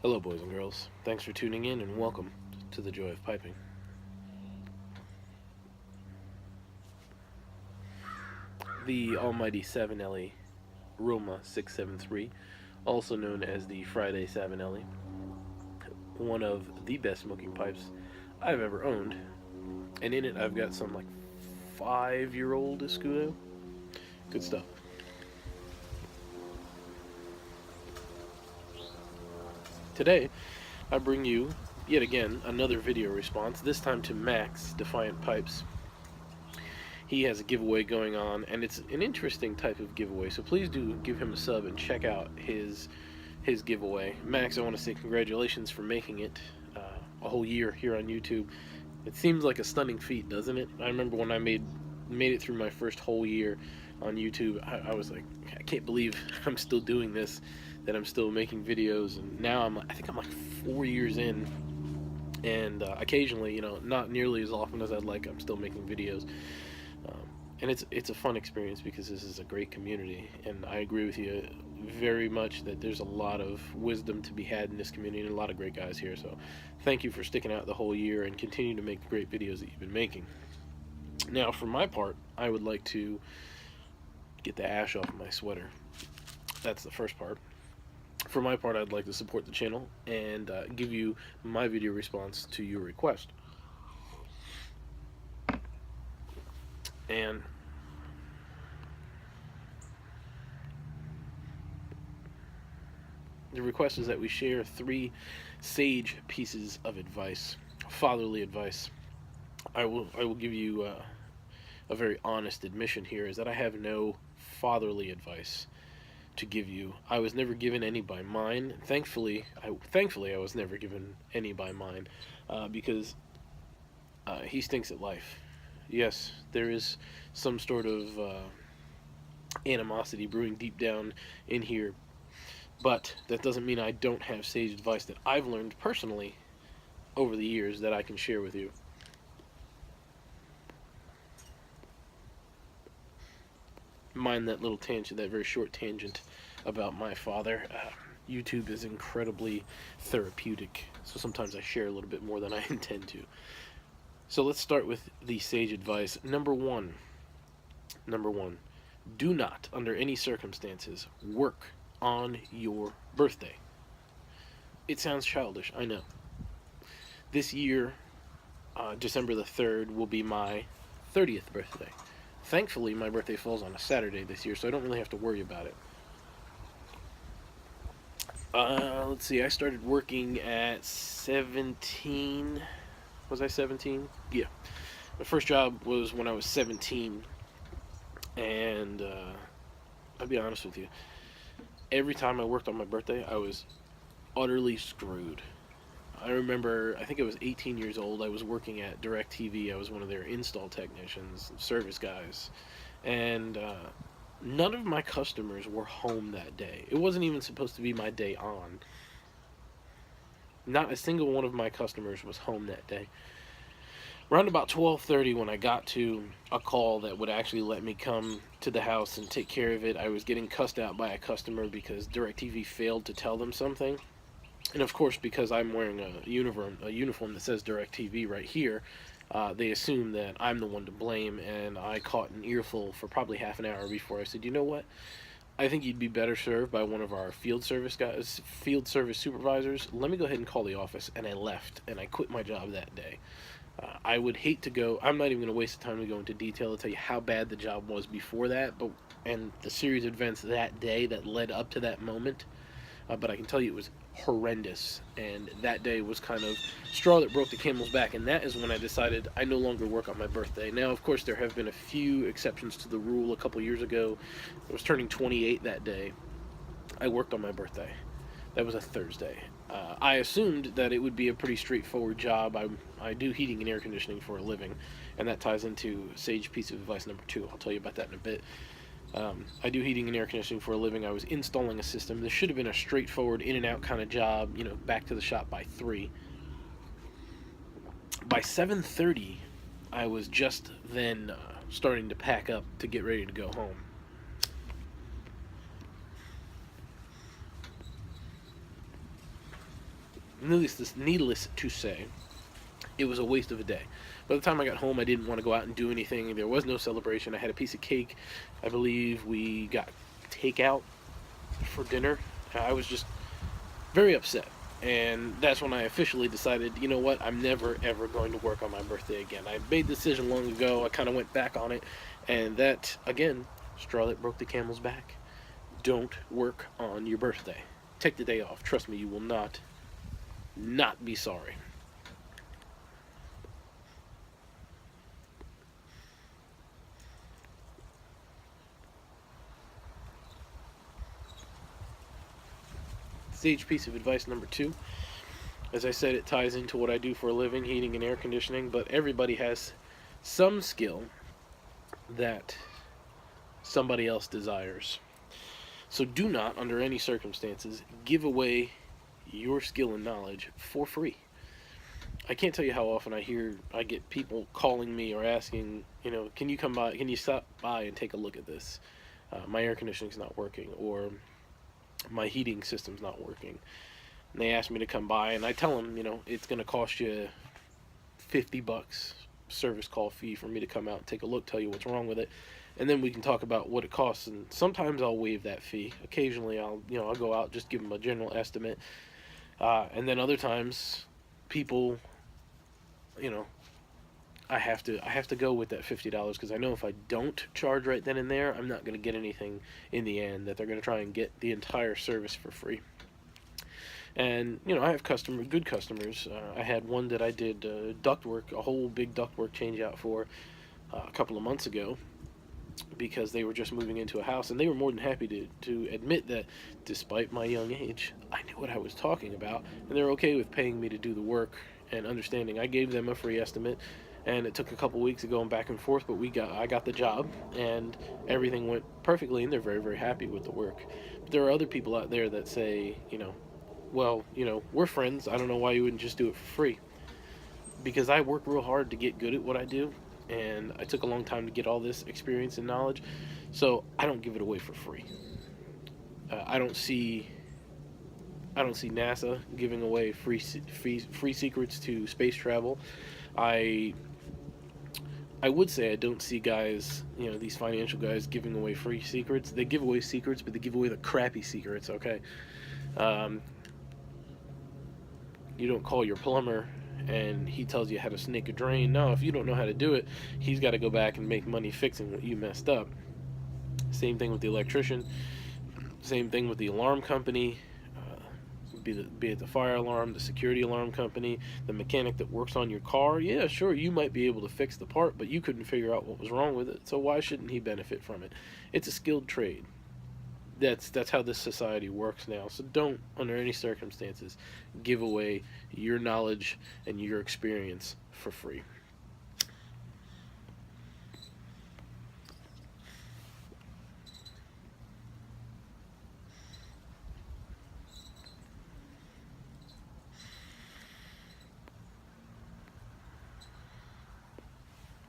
Hello, boys and girls. Thanks for tuning in and welcome to the Joy of Piping. The almighty Savinelli Roma 673, also known as the Friday Savinelli, one of the best smoking pipes I've ever owned. And in it, I've got some 5-year-old Escudo. Good stuff. Today, I bring you, yet again, another video response, this time to Max, Defiant Pipes. He has a giveaway going on, and it's an interesting type of giveaway, so please do give him a sub and check out his giveaway. Max, I want to say congratulations for making it a whole year here on YouTube. It seems like a stunning feat, doesn't it? I remember when I made it through my first whole year on YouTube, I was like, I can't believe I'm still doing this, that I'm still making videos, and now I think I'm like 4 years in, and occasionally, not nearly as often as I'd like, I'm still making videos. And it's a fun experience because this is a great community, and I agree with you very much that there's a lot of wisdom to be had in this community and a lot of great guys here. So thank you for sticking out the whole year and continue to make the great videos that you've been making. Now, for my part, I would like to get the ash off my sweater. That's the first part. For my part, I'd like to support the channel and give you my video response to your request. And the request is that we share 3 sage pieces of advice, fatherly advice. I will give you a very honest admission here, is that I have no fatherly advice to give you. I was never given any by mine. Thankfully, I was never given any by mine, because he stinks at life. Yes, there is some sort of animosity brewing deep down in here, but that doesn't mean I don't have sage advice that I've learned personally over the years that I can share with you. Mind that little tangent, that very short tangent about my father. YouTube is incredibly therapeutic, so sometimes I share a little bit more than I intend to. So let's start with the sage advice. Number one, do not, under any circumstances, work on your birthday. It sounds childish, I know. This year, December the 3rd, will be my 30th birthday. Thankfully, my birthday falls on a Saturday this year, so I don't really have to worry about it. Let's see, I started working at 17... Was I 17? Yeah. My first job was when I was 17, and I'll be honest with you, every time I worked on my birthday, I was utterly screwed. I remember, I think I was 18 years old, I was working at DirecTV, I was one of their install technicians, service guys, and none of my customers were home that day. It wasn't even supposed to be my day on. Not a single one of my customers was home that day. Around about 12:30, when I got to a call that would actually let me come to the house and take care of it, I was getting cussed out by a customer because DirecTV failed to tell them something. And of course, because I'm wearing a uniform that says DirecTV right here, they assume that I'm the one to blame, and I caught an earful for probably half an hour before I said, you know what? I think you'd be better served by one of our field service supervisors. Let me go ahead and call the office. And I left, and I quit my job that day. I would hate to go, I'm not even going to waste the time to go into detail to tell you how bad the job was before that, and the series of events that day that led up to that moment, but I can tell you it was horrendous, and that day was kind of straw that broke the camel's back, and that is when I decided I no longer work on my birthday. Now, of course, there have been a few exceptions to the rule. A couple years ago, I was turning 28 that day. I worked on my birthday. That was a Thursday. I assumed that it would be a pretty straightforward job. I do heating and air conditioning for a living, and that ties into sage piece of advice number 2. I'll tell you about that in a bit. I do heating and air conditioning for a living. I was installing a system. This should have been a straightforward in and out kind of job, back to the shop by 3. By 7:30, I was just then starting to pack up to get ready to go home. needless to say, it was a waste of a day. By the time I got home, I didn't want to go out and do anything. There was no celebration. I had a piece of cake. I believe we got takeout for dinner. I was just very upset. And that's when I officially decided, you know what, I'm never ever going to work on my birthday again. I made the decision long ago. I kind of went back on it. And that, again, straw that broke the camel's back. Don't work on your birthday. Take the day off. Trust me, you will not be sorry. Sage piece of advice number 2. As I said, it ties into what I do for a living, heating and air conditioning, but everybody has some skill that somebody else desires. So do not, under any circumstances, give away your skill and knowledge for free. I can't tell you how often I get people calling me or asking, can you come by, can you stop by and take a look at this? My air conditioning's not working, or my heating system's not working. And they ask me to come by, and I tell them, it's going to cost you $50 service call fee for me to come out and take a look, tell you what's wrong with it, and then we can talk about what it costs. And sometimes I'll waive that fee. Occasionally I'll go out, just give them a general estimate, and then other times people, I have to go with that $50, because I know if I don't charge right then and there, I'm not going to get anything in the end. That they're going to try and get the entire service for free. And I have good customers. I had one that I did ductwork, a whole big ductwork change out for a couple of months ago, because they were just moving into a house, and they were more than happy to admit that despite my young age, I knew what I was talking about, and they're okay with paying me to do the work and understanding. I gave them a free estimate, and it took a couple weeks of going back and forth, but I got the job, and everything went perfectly, and they're very, very happy with the work. But there are other people out there that say, well, we're friends. I don't know why you wouldn't just do it for free. Because I work real hard to get good at what I do, and I took a long time to get all this experience and knowledge, so I don't give it away for free. I don't see NASA giving away free secrets to space travel. I would say I don't see guys, these financial guys giving away free secrets. They give away secrets, but they give away the crappy secrets. Okay. You don't call your plumber and he tells you how to snake a drain. No, if you don't know how to do it, he's got to go back and make money fixing what you messed up. Same thing with the electrician. Same thing with the alarm company. Be it the fire alarm, the security alarm company, the mechanic that works on your car. Yeah, sure, you might be able to fix the part, but you couldn't figure out what was wrong with it, so why shouldn't he benefit from it? It's a skilled trade. That's how this society works now. So don't, under any circumstances, give away your knowledge and your experience for free.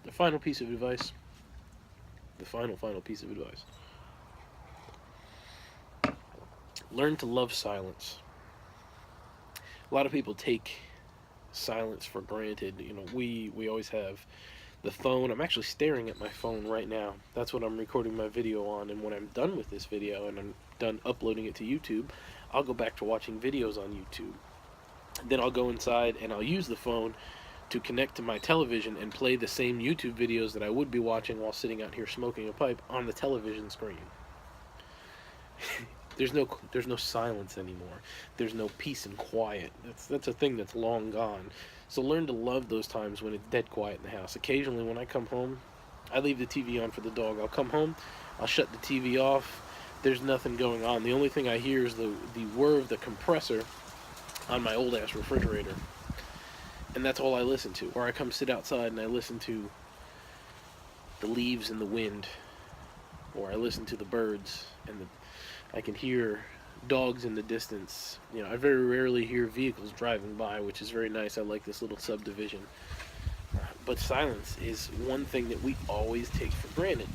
The final piece of advice. The final piece of advice. Learn to love silence. A lot of people take silence for granted. We always have the phone. I'm actually staring at my phone right now. That's what I'm recording my video on, and when I'm done with this video and I'm done uploading it to YouTube, I'll go back to watching videos on YouTube. Then I'll go inside and I'll use the phone to connect to my television and play the same YouTube videos that I would be watching while sitting out here smoking a pipe on the television screen. There's no silence anymore. There's no peace and quiet. That's a thing that's long gone. So learn to love those times when it's dead quiet in the house. Occasionally when I come home, I leave the TV on for the dog. I'll come home, I'll shut the TV off. There's nothing going on. The only thing I hear is the whir of the compressor on my old ass refrigerator. And that's all I listen to. Or I come sit outside and I listen to the leaves and the wind. Or I listen to the birds and I can hear dogs in the distance. I very rarely hear vehicles driving by, which is very nice. I like this little subdivision. But silence is one thing that we always take for granted.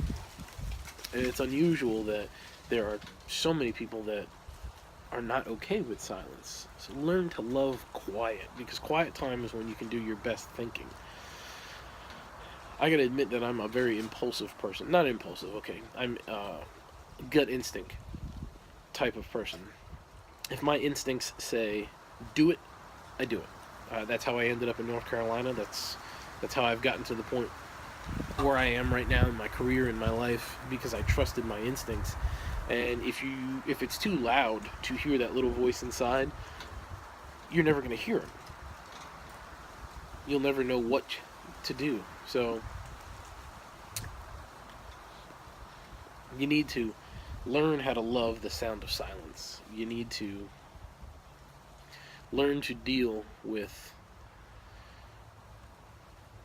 And it's unusual that there are so many people that are not okay with silence. So learn to love quiet, because quiet time is when you can do your best thinking. I gotta admit that I'm a very impulsive person. Not impulsive, okay. I'm gut instinct type of person. If my instincts say do it, I do it. That's how I ended up in North Carolina. That's how I've gotten to the point where I am right now in my career, in my life, because I trusted my instincts. And if it's too loud to hear that little voice inside, you're never going to hear it. You'll never know what to do. So you need to learn how to love the sound of silence. You need to learn to deal with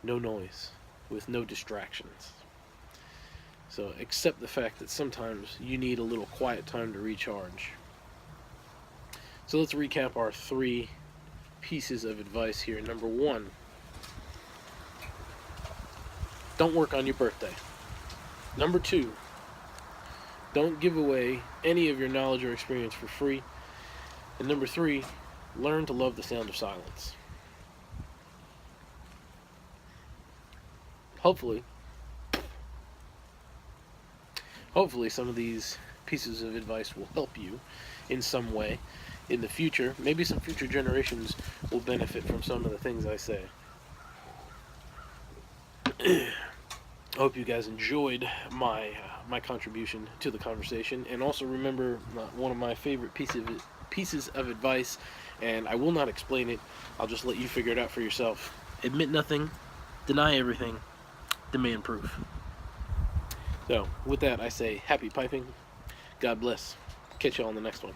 no noise, with no distractions. So accept the fact that sometimes you need a little quiet time to recharge. So let's recap our 3 pieces of advice here. Number 1, don't work on your birthday. Number 2, don't give away any of your knowledge or experience for free. And number 3, learn to love the sound of silence. Hopefully some of these pieces of advice will help you in some way in the future. Maybe some future generations will benefit from some of the things I say. I hope you guys enjoyed my contribution to the conversation, and also remember one of my favorite pieces of advice, and I will not explain it. I'll just let you figure it out for yourself. Admit nothing, deny everything, demand proof. So, with that, I say happy piping. God bless. Catch you all on the next one.